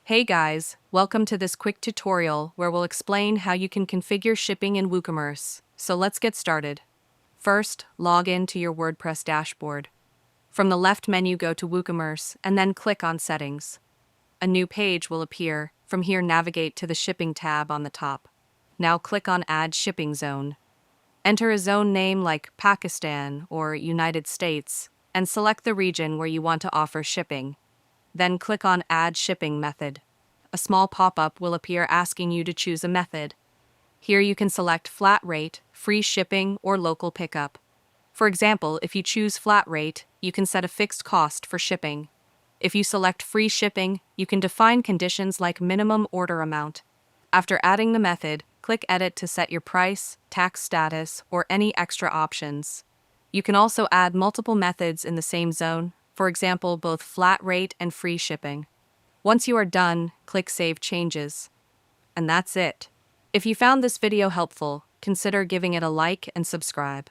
Hey guys, welcome to this quick tutorial where we'll explain how you can configure shipping in Woocommerce. So let's get started. First, log in to your WordPress dashboard. From the left menu, go to Woocommerce and then click on Settings. A new page will appear. From here, navigate to the Shipping tab on the top. Now click on Add Shipping Zone. Enter a zone name like Pakistan or United States and select the region where you want to offer shipping. Then click on Add Shipping Method. A small pop-up will appear asking you to choose a method. Here you can select flat rate, free shipping, or local pickup. For example, if you choose flat rate, you can set a fixed cost for shipping. If you select free shipping, you can define conditions like minimum order amount. After adding the method, click Edit to set your price, tax status, or any extra options. You can also add multiple methods in the same zone, for example, both flat rate and free shipping. Once you are done, click Save Changes. And that's it. If you found this video helpful, consider giving it a like and subscribe.